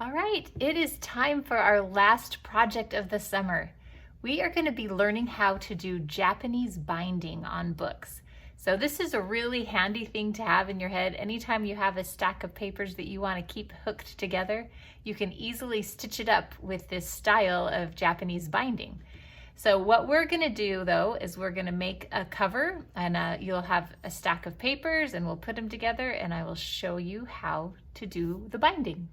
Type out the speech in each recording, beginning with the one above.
All right, it is time for our last project of the summer. We are going to be learning how to do Japanese binding on books. So this is a really handy thing to have in your head. Anytime you have a stack of papers that you want to keep hooked together, you can easily stitch it up with this style of Japanese binding. So what we're going to do though is we're going to make a cover, and you'll have a stack of papers and we'll put them together and I will show you how to do the binding.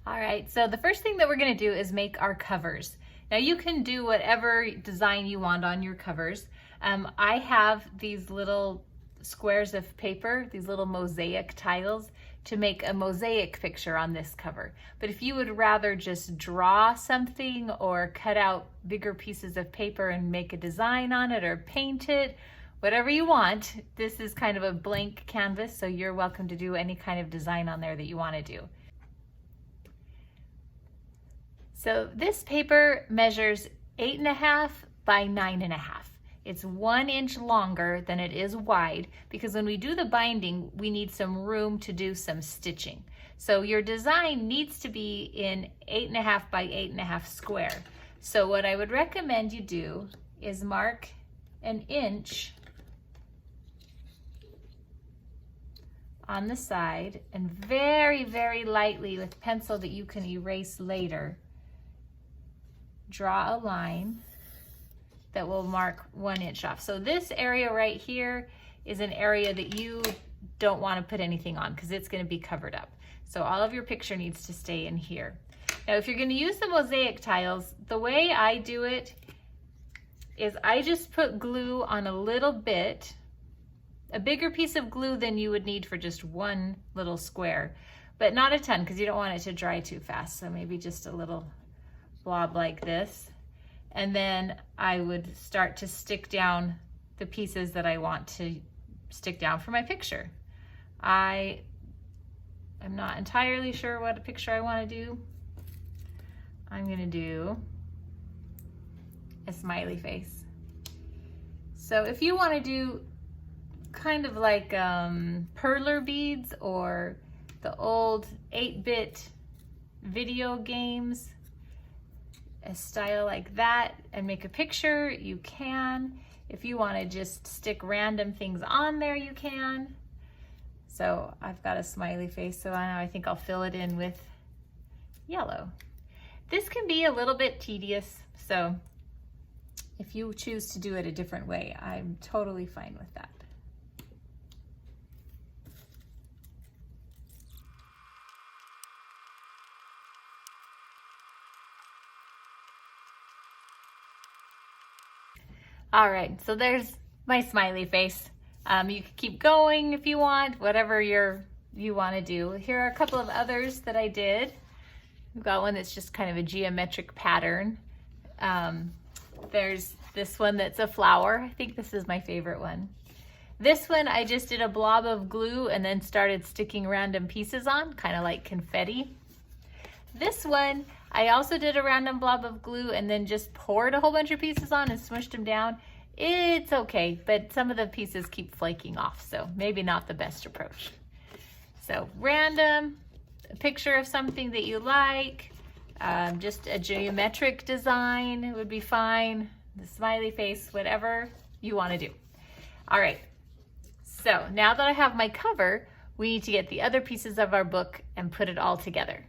All right, so the first thing that we're going to do is make our covers. Now you can do whatever design you want on your covers. I have these little squares of paper, these little mosaic tiles, to make a mosaic picture on this cover. But if you would rather just draw something or cut out bigger pieces of paper and make a design on it or paint it, whatever you want, this is kind of a blank canvas, so you're welcome to do any kind of design on there that you want to do. So this paper measures 8.5 by 9.5. It's 1 inch longer than it is wide because when we do the binding, we need some room to do some stitching. So your design needs to be in 8.5 by 8.5 square. So what I would recommend you do is mark 1 inch on the side and very, very lightly with pencil that you can erase later, draw a line that will mark 1 inch off. So this area right here is an area that you don't want to put anything on because it's going to be covered up. So all of your picture needs to stay in here. Now if you're going to use the mosaic tiles, the way I do it is I just put glue on a little bit, a bigger piece of glue than you would need for just one little square, but not a ton because you don't want it to dry too fast. So maybe just a little blob like this, and then I would start to stick down the pieces that I want to stick down for my picture. I am not entirely sure what a picture I want to do. I'm going to do a smiley face. So if you want to do kind of like perler beads or the old 8-bit video games, a style like that, and make a picture, you can. If you want to just stick random things on there, you can. So I've got a smiley face, so now I think I'll fill it in with yellow. This can be a little bit tedious, so if you choose to do it a different way, I'm totally fine with that. All right, so there's my smiley face. You can keep going if you want, whatever you want to do. Here are a couple of others that I did. We've got one that's just kind of a geometric pattern. There's this one that's a flower. I think this is my favorite one. This one I just did a blob of glue and then started sticking random pieces on, kind of like confetti. This one, I also did a random blob of glue and then just poured a whole bunch of pieces on and smushed them down. It's okay, but some of the pieces keep flaking off, so maybe not the best approach. So random, a picture of something that you like, just a geometric design would be fine, the smiley face, whatever you want to do. All right, so now that I have my cover, we need to get the other pieces of our book and put it all together.